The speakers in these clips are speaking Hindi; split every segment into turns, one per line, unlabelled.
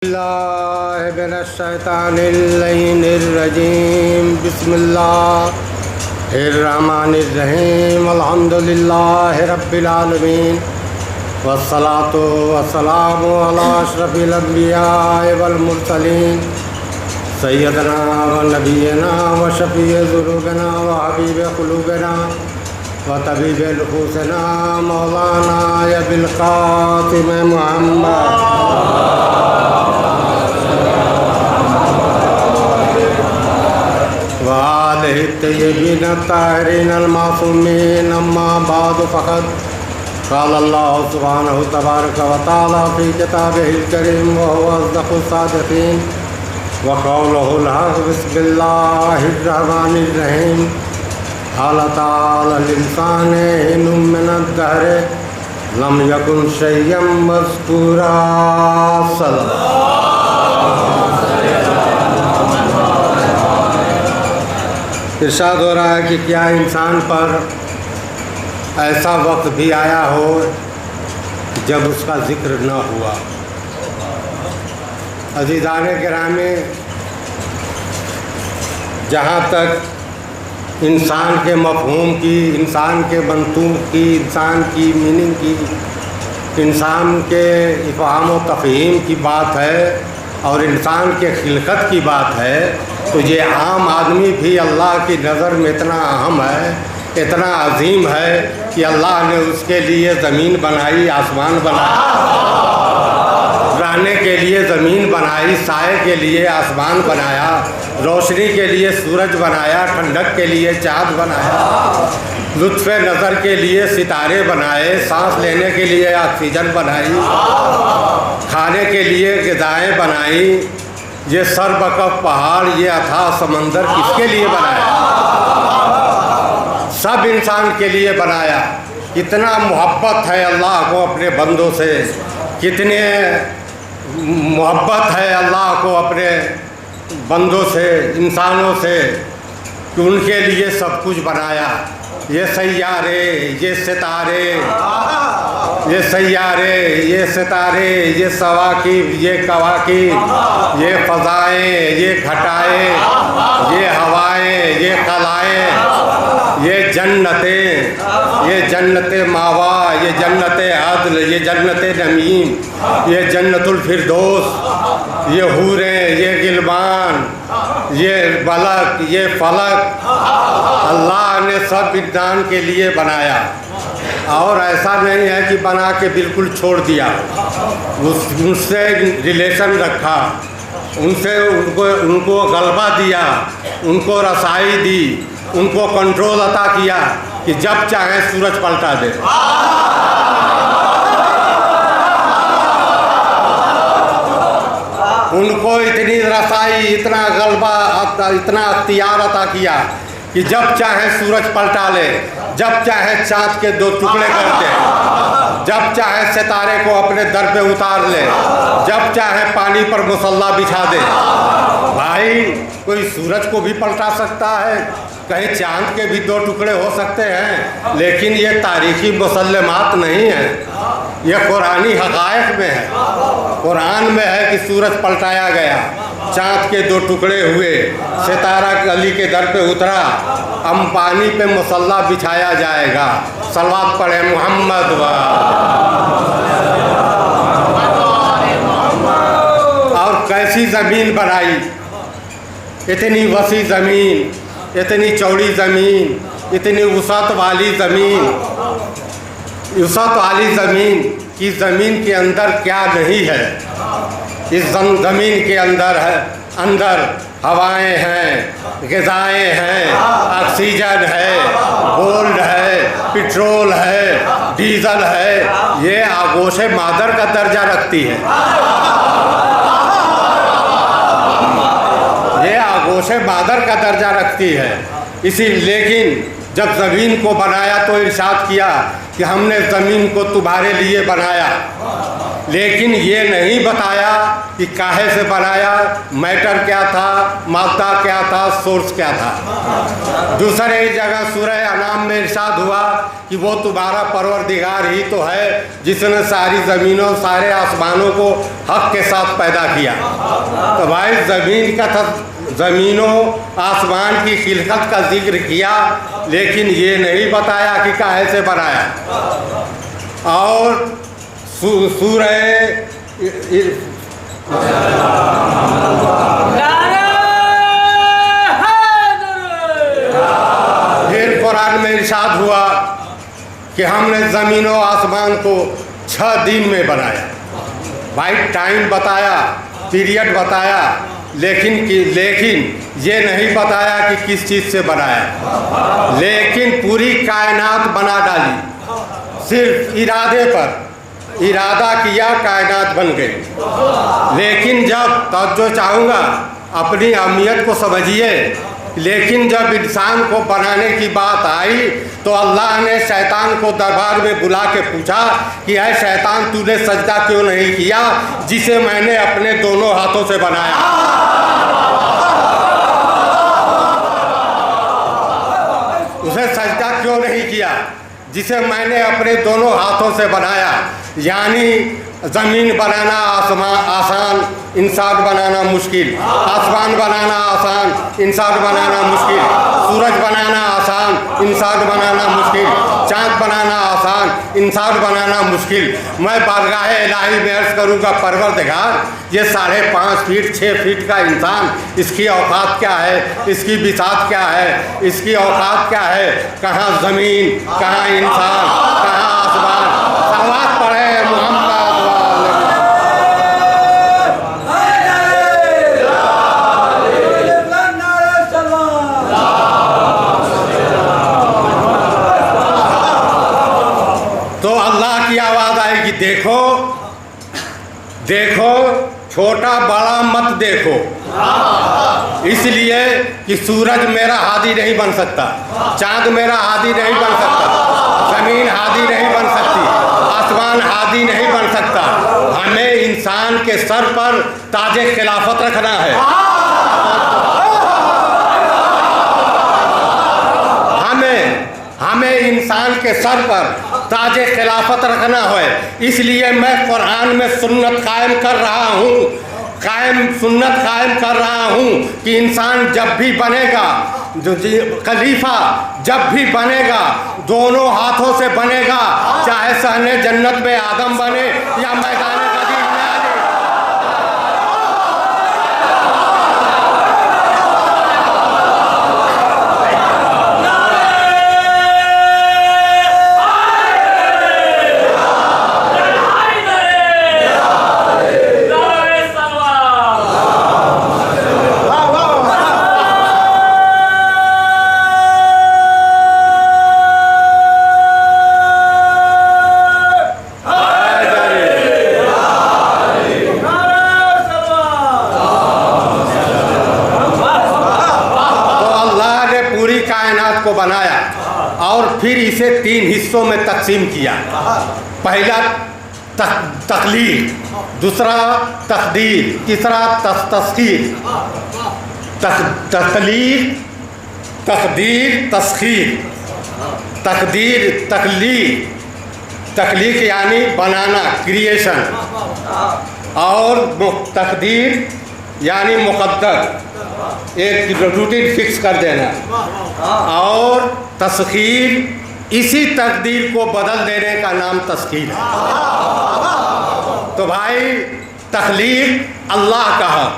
बिस्मिल्लाहिर्रहमानिर्रहीम बिस्मिल्लाहिर्रहमानिर्रहीम अल्हम्दुलिल्लाहि रब्बिल आलमीन वस्सलातु वस्सलामु अला अशरफिल अंबिया वल मुरसलीन सय्यदना व नबीना व शफीअ ज़ुनूबना व हबीब क़ुलूबना व तबीब नुफूसना मौलाना अबिल क़ासिम मुहम्मद वालिहि तय्यबीन ताहिरीन अल-मासूमीन अम्मा बाद फ़क़द क़ाल अल्लाहु सुब्हानहु तबारक व तआला फ़ी किताबिहिल करीम व हुवा अस्दक़ुस सादिक़ीन व क़ौलुहुल हक़ बिस्मिल्लाहिर्रहमानिर्रहीम हाल ताअल इंसाने हिन्नुम मिनद्दहरि लम यकुन शय्यम मज़कूरा। इरशाद हो रहा है कि क्या इंसान पर ऐसा वक्त भी आया हो जब उसका ज़िक्र न हुआ। अज़ीज़ाने गिरामी, जहाँ तक इंसान के मफ़हूम की, इंसान के मंतूक़ की, इंसान की मीनिंग की, इंसान के इफ़हाम व तफ़हीम की बात है और इंसान के खिलकत की बात है, तो ये आम आदमी भी अल्लाह की नज़र में इतना अहम है, इतना अजीम है कि अल्लाह ने उसके लिए ज़मीन बनाई, आसमान बनाया, रहने के लिए ज़मीन बनाई, साए के लिए आसमान बनाया, रोशनी के लिए सूरज बनाया, ठंडक के लिए चाँद बनाया, लुत्फ़ नज़र के लिए सितारे बनाए, सांस लेने के लिए ऑक्सीजन बनाई, खाने के लिए ग़िज़ाएँ बनाई। ये सरबकफ पहाड़, ये अथाह समंदर किसके लिए बनाया? सब इंसान के लिए बनाया। कितना मोहब्बत है अल्लाह को अपने बंदों से, कितने मोहब्बत है अल्लाह को अपने बंदों से, इंसानों से, कि उनके लिए सब कुछ बनाया। ये सैयारे, ये सितारे, ये सैयारे, ये सितारे, ये सवाकिब, ये कवाकिब, ये फ़ज़ाएँ, ये घटाएँ, ये हवाएँ, ये कलाएँ, ये जन्नतें, ये जन्नत मावा, ये जन्नत अदल, ये जन्नत नमीम, ये जन्नतुल फिरदौस, ये हूरें, ये गिलमान, ये बलक, ये फलक, अल्लाह ने सब इंसान के लिए बनाया। और ऐसा नहीं है कि बना के बिल्कुल छोड़ दिया, उनसे रिलेशन रखा, उनको गलबा दिया, उनको रसाई दी, उनको कंट्रोल अता किया कि जब चाहे सूरज पलटा दे। उनको इतनी रसाई, इतना गलबा, इतना अख्तियार अता किया कि जब चाहे सूरज पलटा ले, जब चाहे चाँद के दो टुकड़े कर दे, जब चाहे सितारे को अपने दर पे उतार ले, जब चाहे पानी पर मुसल्ला बिछा दे। भाई, कोई सूरज को भी पलटा सकता है, कहीं चाँद के भी दो टुकड़े हो सकते हैं, लेकिन ये तारीख़ी मुसल्लमात नहीं है, ये कुरानी हक़ाइक़ में है। कुरान में है कि सूरज पलटाया गया, चाँद के दो टुकड़े हुए, सितारा गली के दर पे उतरा, अब पानी पे मुसल्ला बिछाया जाएगा। सलवात पढ़े मोहम्मद व। और कैसी ज़मीन बनाई, इतनी वसी ज़मीन, इतनी चौड़ी ज़मीन, इतनी वसअत वाली ज़मीन, वसअत वाली ज़मीन की ज़मीन के अंदर क्या नहीं है। इस ज़मीन के अंदर है, अंदर हवाएं हैं, ग़िज़ाएँ हैं, ऑक्सीजन है, गोल्ड है, पेट्रोल है, डीज़ल है। ये आगोश मादर का दर्जा रखती है, ये आगोश मादर का दर्जा रखती है। लेकिन जब ज़मीन को बनाया तो इरशाद किया कि हमने ज़मीन को तुम्हारे लिए बनाया, लेकिन ये नहीं बताया कि काहे से बनाया, मैटर क्या था, मादा क्या था, सोर्स क्या था। दूसरे जगह सूरह अनाम में इरशाद हुआ कि वो तुम्हारा परवरदिगार ही तो है जिसने सारी ज़मीनों सारे आसमानों को हक़ के साथ पैदा किया। तो भाई ज़मीन का था, ज़मीनों आसमान की खिलकत का जिक्र किया, लेकिन ये नहीं बताया कि काहे से बनाया। और सूरह फिर कुरान में इरशाद हुआ कि हमने ज़मीनों आसमान को 6 दिन में बनाया। भाई टाइम बताया, पीरियड बताया, लेकिन ये नहीं बताया कि किस चीज़ से बनाया। लेकिन पूरी कायनात बना डाली, सिर्फ इरादे पर इरादा किया, कायनात बन गई। लेकिन जब तवज्जो चाहूँगा, अपनी अहमियत को समझिए, लेकिन जब इंसान को बनाने की बात आई तो अल्लाह ने शैतान को दरबार में बुला के पूछा कि ऐ शैतान, तूने सजदा क्यों नहीं किया जिसे मैंने अपने दोनों हाथों से बनाया। उसे सजदा क्यों नहीं किया जिसे मैंने अपने दोनों हाथों से बनाया। यानी ज़मीन बनाना आसान, इंसान बनाना मुश्किल। आसमान बनाना आसान, इंसान बनाना मुश्किल। सूरज बनाना आसान, इंसान बनाना मुश्किल। चाँद बनाना आसान, इंसान बनाना मुश्किल। मैं बारगाह इलाही में अर्ज़ करूँगा, परवरदिगार, ये 5.5 फीट 6 फीट का इंसान, इसकी औकात क्या है, इसकी बिसात क्या है, इसकी औकात क्या है। कहाँ ज़मीन, कहाँ इंसान, कहाँ आसमान। सलावत पढ़े मोहम्मद। तो अल्लाह की आवाज़ आएगी, देखो देखो, छोटा बड़ा मत देखो, इसलिए कि सूरज मेरा हादी नहीं बन सकता, चाँद मेरा हादी नहीं बन सकता, ज़मीन हादी नहीं बन सकती, आसमान हादी नहीं बन सकता। हमें इंसान के सर पर ताजे खिलाफत रखना है। हमें इंसान के सर पर ताजे खिलाफत रखना है। इसलिए मैं कुरान में सुन्नत कायम कर रहा हूँ, सुन्नत कायम कर रहा हूँ कि इंसान जब भी बनेगा, जो खलीफा जब भी बनेगा, दोनों हाथों से बनेगा, चाहे सहने जन्नत में आदम बने या मैदान गदीर में आ जाए। को बनाया और फिर इसे 3 हिस्सों में तकसीम किया। पहला तख्लीक, दूसरा तकदीर, तीसरा तस्खीर। तख्लीक, तकदीर, तस्खीर। तख्लीक यानी बनाना, क्रिएशन, और तकदीर यानी मुकद्दर, एक रूटीन फिक्स कर देना, और तस्खीर इसी तकदीर को बदल देने का नाम तस्खीर है। तो भाई तख्लीक अल्लाह का हक,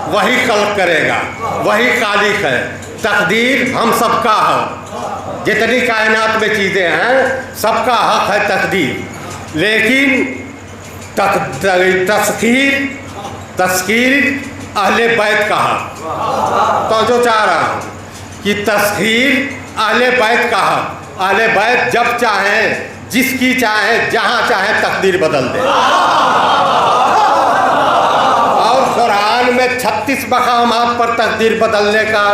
वही खल्क करेगा, वही खालिक है। तकदीर हम सबका है, जितनी कायनात में चीज़ें हैं सबका हक है तकदीर। लेकिन तस्खीर अहले बैत का हक। तो जो चाह रहा हूँ कि तस्खीर अहले बैत का हक। अहले बैत जब चाहें, जिसकी चाहें, जहाँ चाहें तकदीर बदल दे। और कुरान में 36 मकामात पर तकदीर बदलने का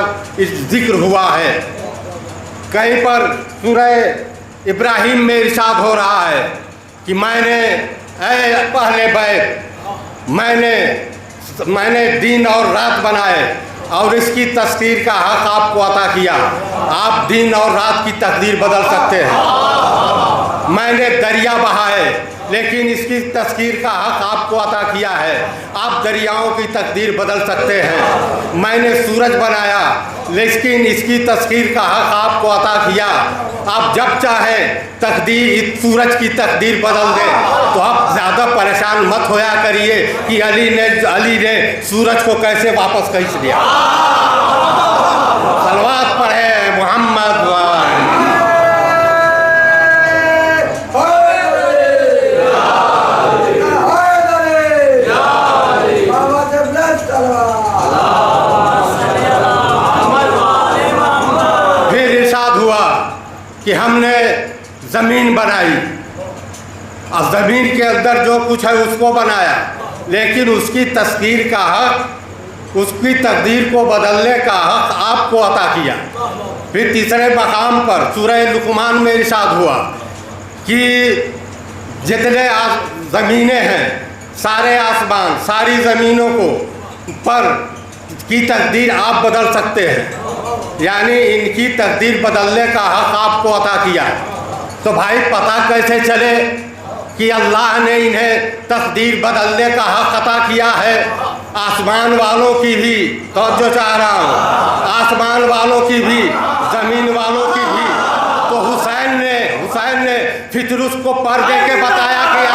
जिक्र हुआ है। कहीं पर सूरह इब्राहिम में इरशाद हो रहा है कि मैंने पहले बैत मैंने दिन और रात बनाए और इसकी तस्दीर का हक आपको अता किया। आप दिन और रात की तकदीर बदल सकते हैं। मैंने दरिया बहाए लेकिन इसकी तस्दीर का हक आपको अता किया है। आप दरियाओं की तकदीर बदल सकते हैं। मैंने सूरज बनाया लेकिन इसकी तस्दीर का हक आपको अता किया। आप जब चाहें तकदीर सूरज की तकदीर बदल दें। तो आप ज़्यादा परेशान मत होया करिए कि अली ने सूरज को कैसे वापस खींच दिया। सलवात पढ़े मोहम्मद कि हमने ज़मीन बनाई और ज़मीन के अंदर जो कुछ है उसको बनाया लेकिन उसकी तस्दीर का हक उसकी तकदीर को बदलने का हक आपको अता किया। फिर तीसरे मकाम पर सूरह लुकमान में इरशाद हुआ कि जितने ज़मीनें हैं सारे आसमान सारी ज़मीनों को पर की तकदीर आप बदल सकते हैं। यानी इनकी तकदीर बदलने का हक आपको अता किया। तो भाई पता कैसे चले कि अल्लाह ने इन्हें तकदीर बदलने का हक अता किया है? आसमान वालों की भी तवज्जो चाह रहा हूँ, आसमान वालों की भी ज़मीन वालों की भी। तो हुसैन ने फितरुस को पर दे के बताया कि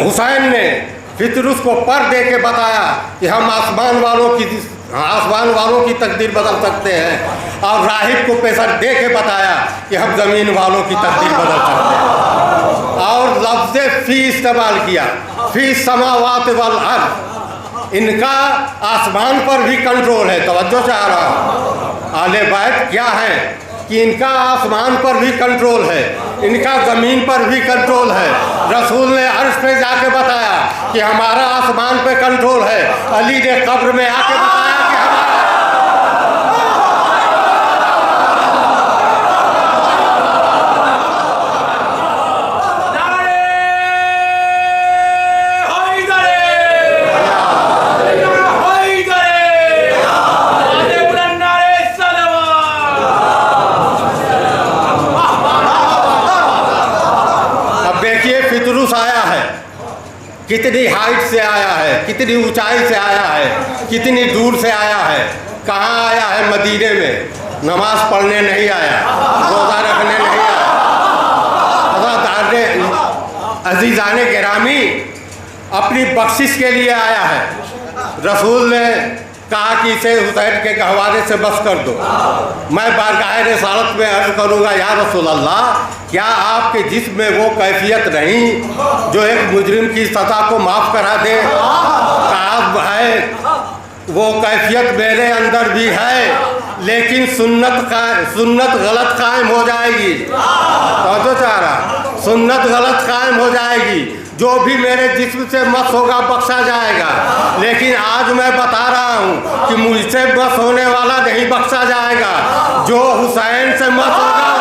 हुसैन ने फितरुस को पर दे के बताया कि हम आसमान वालों की तकदीर बदल सकते हैं। और राहिब को पैसा दे के बताया कि हम ज़मीन वालों की तकदीर बदल सकते हैं। और लफ्ज़ फी इस्तेमाल किया, फी समावात वल अर्ज़। इनका आसमान पर भी कंट्रोल है। तवज्जो चाह रहा हूँ, आले बैत क्या है कि इनका आसमान पर भी कंट्रोल है, इनका ज़मीन पर भी कंट्रोल है। रसूल ने अर्श पे जाके बताया कि हमारा आसमान पे कंट्रोल है। अली ने कब्र में आके बताया कि कितनी हाइट से आया है, कितनी ऊंचाई से आया है, कितनी दूर से आया है, कहाँ आया है? मदीने में। नमाज पढ़ने नहीं आया, रोज़ा रखने नहीं आया। अज़ीज़ाने गिरामी अपनी बख्शिश के लिए आया है। रसूल ने कहा कि इसे हुसैन के गहवारे से बस कर दो। मैं बारगाह रिसालत में अर्ज़ करूँगा, या रसूल अल्लाह, क्या आपके जिस्म में वो कैफियत नहीं जो एक मुजरिम की सज़ा को माफ़ करा दे? कहा है वो कैफियत मेरे अंदर भी है, लेकिन सुन्नत गलत कायम हो जाएगी। तो चाह रहा सुन्नत गलत कायम हो जाएगी। जो भी मेरे जिस्म से मस होगा बख्शा जाएगा, लेकिन आज मैं बता रहा हूँ कि मुझसे मस होने वाला नहीं बख्शा जाएगा। जो हुसैन से मस होगा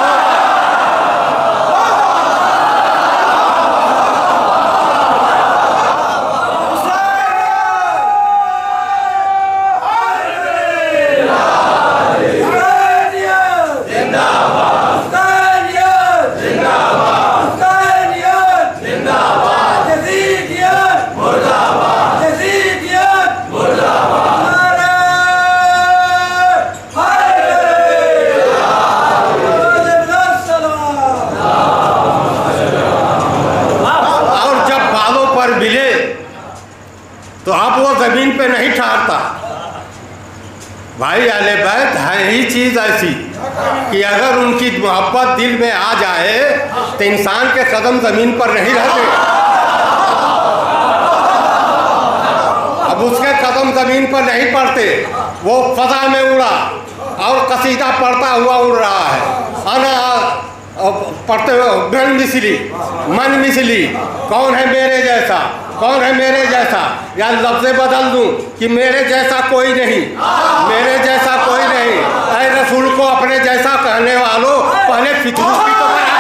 अहले बैत हैं ही चीज़ ऐसी कि अगर उनकी मोहब्बत दिल में आ जाए तो इंसान के कदम ज़मीन पर नहीं रहते। अब उसके कदम ज़मीन पर नहीं पड़ते, वो फजा में उड़ा और कसीदा पढ़ता हुआ उड़ रहा है। अना पढ़ते मन मिसली, कौन है मेरे जैसा, कौन है मेरे जैसा, या लफ्ज़ बदल दूं कि मेरे जैसा कोई नहीं, मेरे जैसा कोई नहीं। ऐ रसूल को अपने जैसा कहने वालों, पहले फितरूस भी तो बनाया।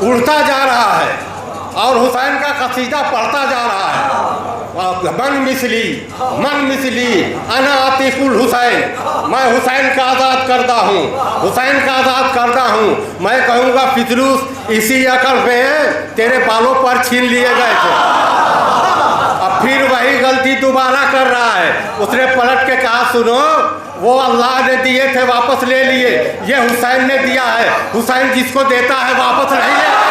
उड़ता जा रहा है और हुसैन का कसीदा पढ़ता जा रहा है। मन मिसली अना आतिकुल हुसैन, मैं हुसैन का आज़ाद करता हूँ, हुसैन का आज़ाद करता हूँ। मैं कहूँगा फितरूस इसी अकल में तेरे बालों पर छीन लिए गए थे। अब फिर वही गलती दोबारा कर रहा है। उसने पलट के कहा सुनो, वो अल्लाह ने दिए थे वापस ले लिए, ये हुसैन ने दिया है, हुसैन जिसको देता है वापस नहीं लेता।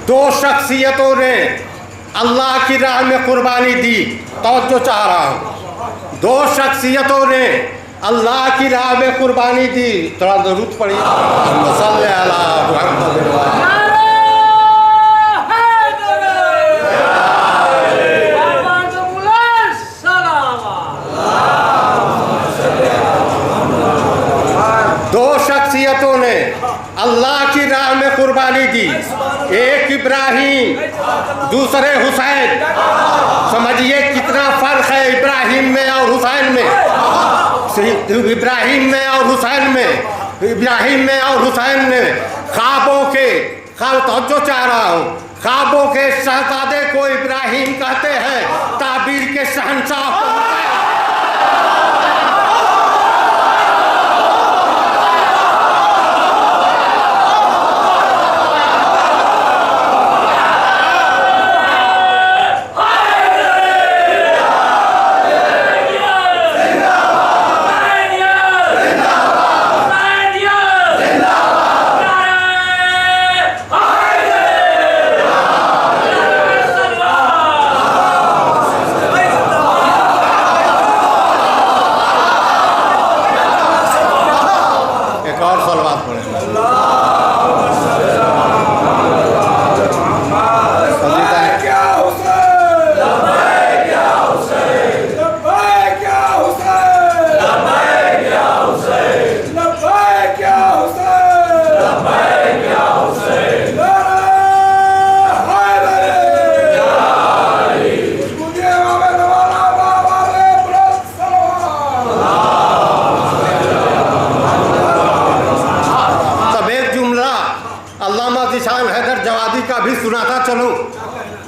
दो शख्सियतों ने अल्लाह की राह में कुर्बानी दी, तवज्जो चाह रहा हूँ। दो शख्सियतों ने अल्लाह की राह में कुर्बानी दी। थोड़ा ज़रूरत पड़ी। दो शख्सियतों ने अल्लाह की राह में कुर्बानी दी, एक इब्राहिम, दूसरे हुसैन। समझिए कितना फर्क है इब्राहिम में और हुसैन में, इब्राहिम में और हुसैन में, इब्राहिम में और हुसैन में। ख्वाबों के तवज्जो चाह रहा हूँ, ख्वाबों के शहजादे को इब्राहिम कहते हैं, ताबीर के शहंशाह को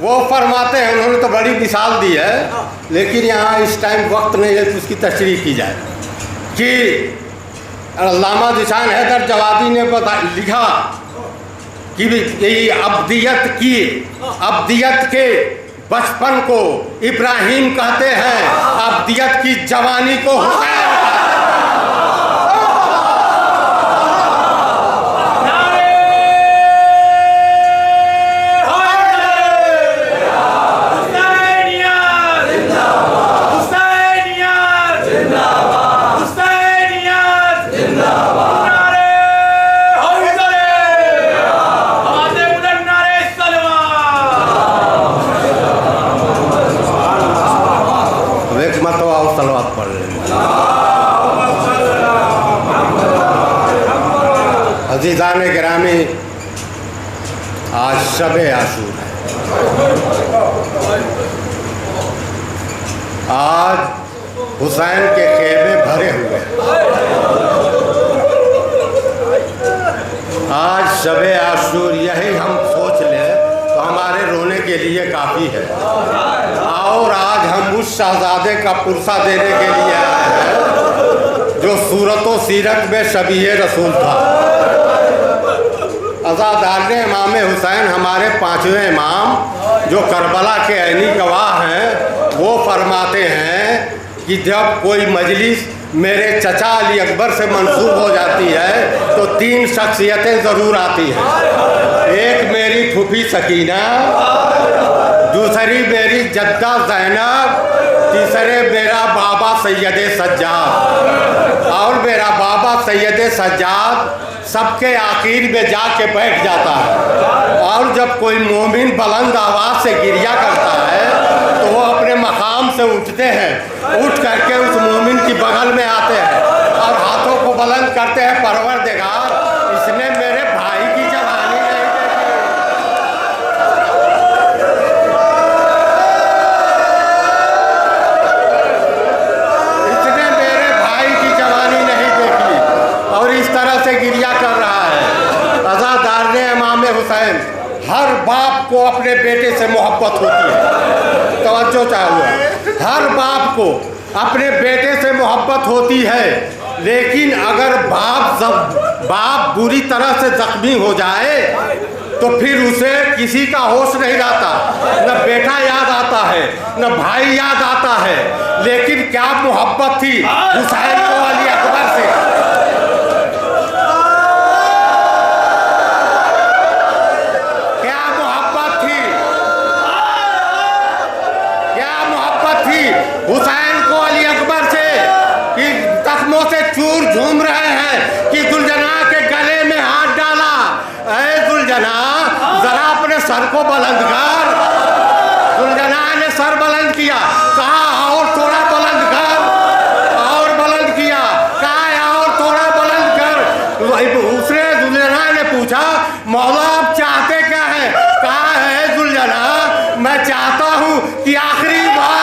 वो फरमाते हैं, उन्होंने तो बड़ी मिसाल दी है, लेकिन यहाँ इस टाइम वक्त नहीं है कि उसकी तशरीह की जाए कि अल्लामा ज़िशान हैदर जवादी ने लिखा कि अब्दियत के बचपन को इब्राहिम कहते हैं, अब्दियत की जवानी को हुसैन।
हुसैनियत नारे हैदरे आवाज़ें बुलंद नारे सलवात।
एक मरतबा और सलवात पढ़ लें। अज़ीज़ान गिरामी, आज शब-ए आशूर है। आज हुसैन के खेमे भरे हुए हैं। आज शब-ए आशूर यही हम सोच लें तो हमारे रोने के लिए काफ़ी है। और आज हम उस शहजादे का पुरसा देने के लिए आए हैं जो सूरत व सीरत में शबीह रसूल था। अज़ादार इमाम हुसैन हमारे पांचवें इमाम जो करबला के ऐनी गवाह हैं, वो फरमाते हैं कि जब कोई मजलिस मेरे चचा अली अकबर से मंसूब हो जाती है तो तीन शख्सियतें ज़रूर आती हैं। एक मेरी फूफी सकीना, दूसरी मेरी जद्दा ज़ैनब, तीसरे मेरा बाबा सैयद सज्जाद। और मेरा बाबा सैयद सज्जाद सबके आखिर में जाके बैठ जाता है। और जब कोई मोमिन बुलंद आवाज़ से गिरिया करता है तो वो अपने मकाम से उठते हैं, उठ करके उस मोमिन की बगल में आते हैं और हाथों को बुलंद करते हैं, परवरदिगार इसने मेरे भाई की जवानी नहीं देखी। इसने मेरे भाई की जवानी नहीं देखी। और इस तरह से गिरिया कर रहा है। अज़ादार ने इमाम हुसैन, हर बाप को अपने बेटे से मोहब्बत होती है, तवज्जो चाहिए। हर बाप को अपने बेटे से मोहब्बत होती है, लेकिन अगर बाप बुरी तरह से जख्मी हो जाए तो फिर उसे किसी का होश नहीं रहता। न बेटा याद आता है, न भाई याद आता है। लेकिन क्या मोहब्बत थी हुसैन को अली अकबर से। हुसैन को अली अकबर से कि जख्मों से चूर झूम रहे हैं कि दुलजना के गले में हाथ डाला। ऐ दुलजना, जरा अपने सर को बुलंद कर। दुलजना ने सर बुलंद किया, कहा और थोड़ा बुलंद कर। और बुलंद किया, कहा और थोड़ा बुलंद कर। दूसरे दुलजना ने पूछा, मौला आप चाहते क्या है? कहा है दुलजना, मैं चाहता हूँ कि आखिरी बात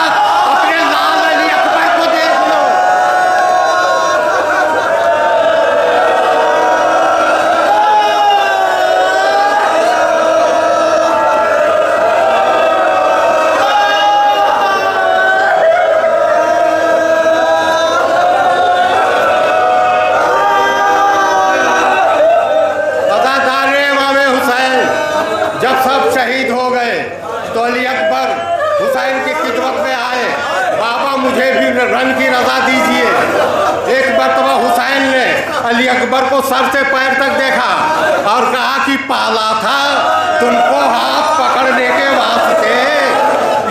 शहीद हो गए तो अली अकबर हुसैन की खिदमत में आए, बाबा मुझे भी रन की रजा दीजिए। एक मरतबा हुसैन ने अली अकबर को सर से पैर तक देखा और कहा कि पाला था तुमको हाथ पकड़ने के वास्ते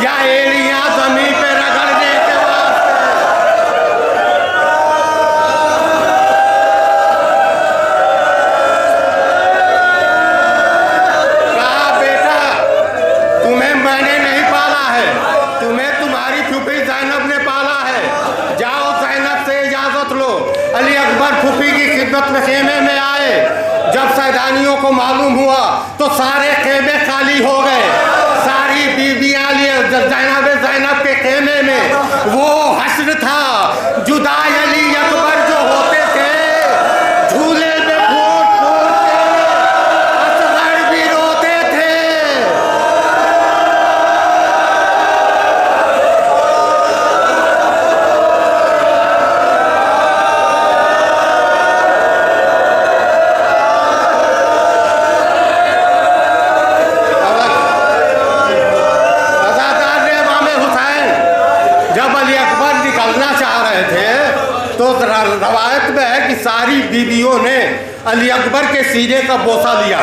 या एड़ियां जमीन पे रगड़ने के वास्ते। कहा बेटा, तुम्हें मैंने नहीं पाला है, तुम्हें तुम्हारी फूफी ज़ैनब ने पाला है। जाओ ज़ैनब से इजाज़त लो। अली अकबर फूफी की खिदमत में खेमे में आए। जब सैदानियों को मालूम हुआ तो सारे खेमे खाली हो गए। सारी बीबियां ज़ैनब के खेमे में वो हश्र था। जुदा अली अकबर जो होते थे झूले में फूट फूट के असगर भी रोते थे। तो रवायत में है कि सारी बीवियों ने अली अकबर के सीने का बोसा लिया,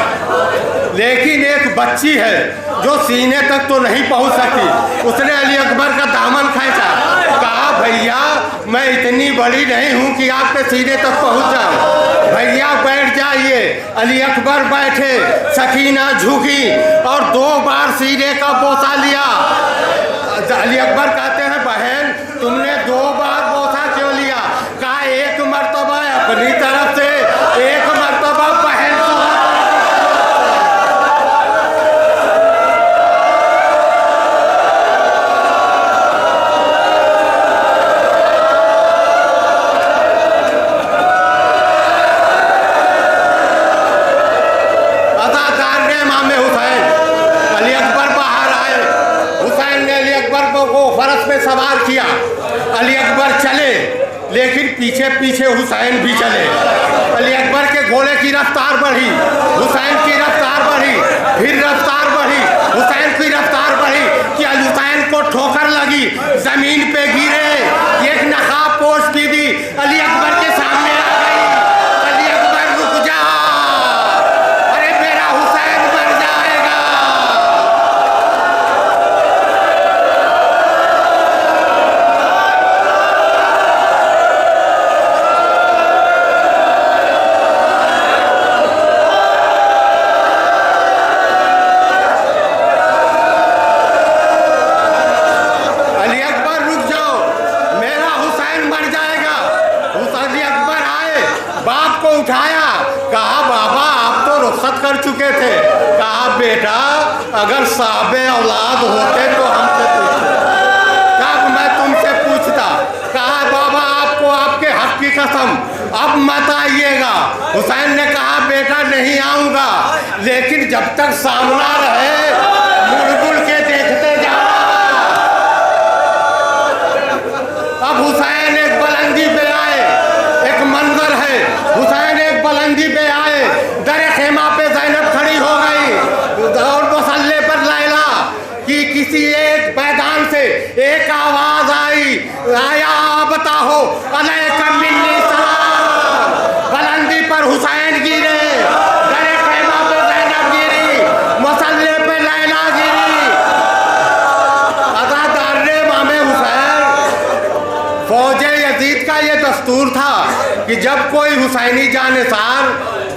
लेकिन एक बच्ची है जो सीने तक तो नहीं पहुंच सकती। उसने अली अकबर का दामन खींचा, कहा भैया मैं इतनी बड़ी नहीं हूँ कि आपके सीने तक पहुँच जाऊँ। भैया बैठ जाइए। अली अकबर बैठे, सकीना झुकी और 2 बार सीने का बोसा लिया। अली अकबर कहते हैं बहन तुमने 2 बार बोसा क्यों लिया? कहा 1 मर्तबा अपनी तरफ से, 1 मर्तबा बहन सवार किया। अली अकबर चले लेकिन पीछे पीछे हुसैन भी चले। अली अकबर के घोड़े की रफ्तार बढ़ी, हुसैन की रफ्तार बढ़ी, फिर रफ्तार बढ़ी, हुसैन की रफ्तार बढ़ी कि हुसैन को ठोकर लगी, जमीन पे गिरे। एक नकाब पोश बीबी अली अकबर के सामने आ गई। अली अकबर रुक जा, अरे मेरा हुसैन मर जाएगा। उठाया, कहा बाबा आप तो रुखसत कर चुके थे। कहा बेटा अगर साहबे औलाद होते तो हमसे पूछते, तब मैं तुमसे पूछता। कहा बाबा आपको आपके हक की कसम अब मत आइएगा। हुसैन ने कहा बेटा नहीं आऊंगा, लेकिन जब तक सामना रहे मुड़ के देखते जाना। अब हुसैन एक बुलंदी पे आए, एक मंजर है, हुसैन एक बुलंदी पे आए, दरे खेमा पे ज़ैनब खड़ी हो गई और मुसल्ले पर लैला कि किसी एक मैदान से एक आवाज आई, आया बताओ अलैका मिन्नी सलाम। बुलंदी पर हुसैन गिरे, दरे खेमा पे ज़ैनब गिरी, मुसल्ले पे लैला गिरी। अदादार इमाम हुसैन, फौजे यजीद का ये दस्तूर था कि जब कोई हुसैनी जानिसार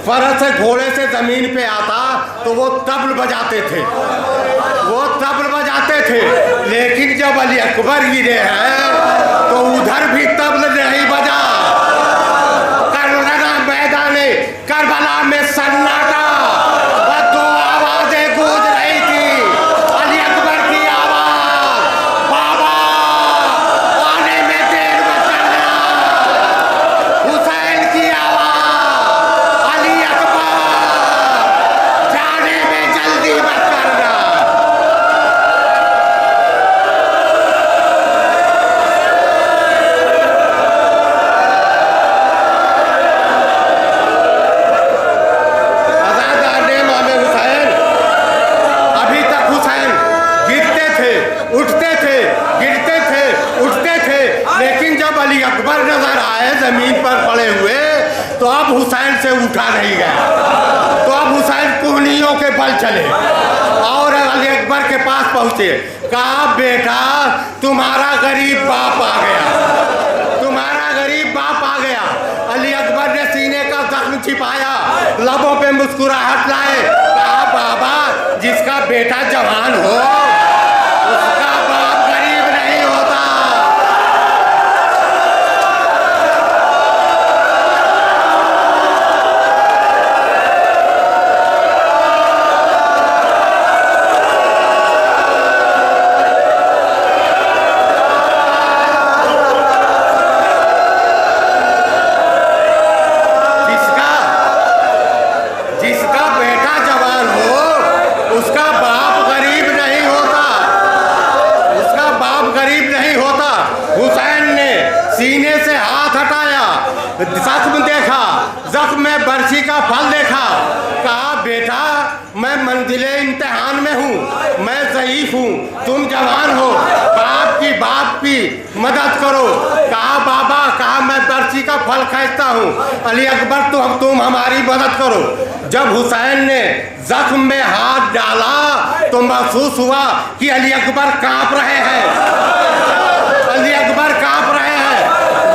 फरस से घोड़े से जमीन पे आता तो वो तबल बजाते थे, वो तबल बजाते थे। लेकिन जब अली अकबर गिरे हैं तो उधर भी तबल नहीं बजा। करबला में सन्नाटा, बस 2 आवाजें गूंज रही थी। अली अकबर की आवाज, बाबा आने में देर मत करना। हुसैन की आवाज, अली अकबर जाने में जल्दी मत करना। अली अकबर नजर आए जमीन पर पड़े हुए तो अब हुसैन से उठा नहीं गया। तो अब हुसैन कुहनियों के बल चले और अली अकबर के पास पहुंचे। कहा बेटा तुम्हारा गरीब बाप आ गया, तुम्हारा गरीब बाप आ गया। अली अकबर ने सीने का जख्म छिपाया, लबों पे मुस्कुराहट लाए। कहा बाबा जिसका बेटा जवान हो उसका बाप गरीब नहीं होता। सीने से हाथ हटाया, जख्म देखा, जख्म में बरसी का फल देखा। कहा बेटा मैं मंजिले इम्तिहान में हूँ, मैं ज़ईफ हूँ, तुम जवान हो, बाप की मदद करो। कहा बाबा, कहा मैं बरसी का फल खींचता हूँ। अली अकबर तो तुम हमारी मदद करो। जब हुसैन ने जख्म में हाथ डाला तो महसूस हुआ कि अली अकबर कांप रहे हैं, अली अकबर कांप रहे हैं।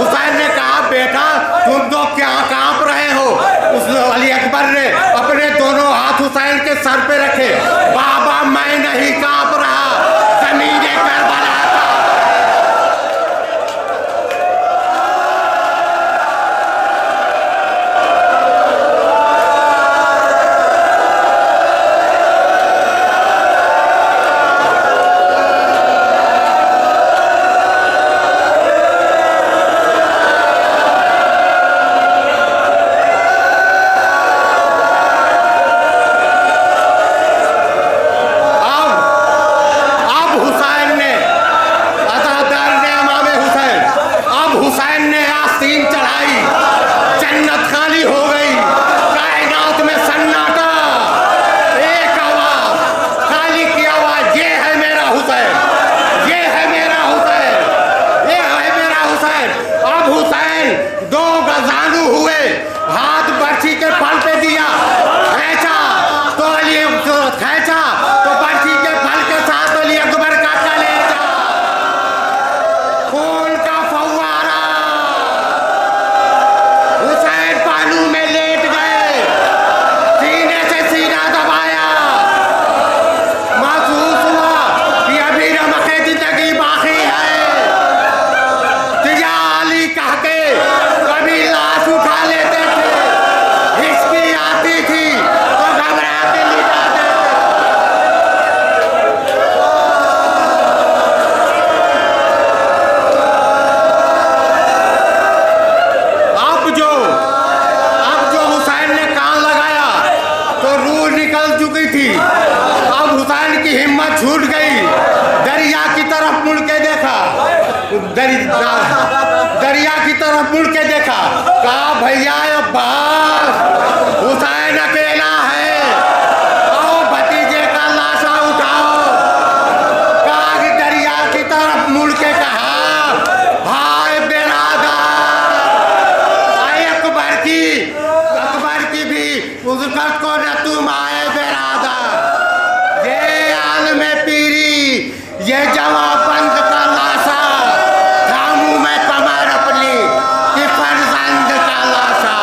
दरिया की तरफ मुड़ के देखा, कहा भैया अब्बास हुसैन अकेला है, आओ भतीजे का लाशा उठाओ। कहा कि दरिया की तरफ मुड़ के कहा, हाय बेरादर, आए अकबर की भी उसका को न तुम आए बेरादर। ये आलमे पीरी, ये जवाब बंद का लाशा, थामू मैं कमर अपनी कि फर्जंद का लाशा।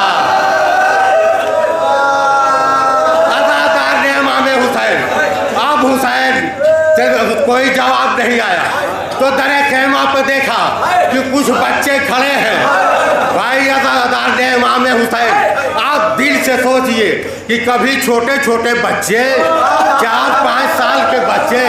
अदादार ने इमाम हुसैन, अब हुसैन से कोई जवाब नहीं आया तो दरे खेमा पे देखा कि कुछ बच्चे खड़े हैं। भाई अदादार ने इमाम हुसैन, आप दिल से सोचिए कि कभी छोटे छोटे बच्चे 4-5 साल के बच्चे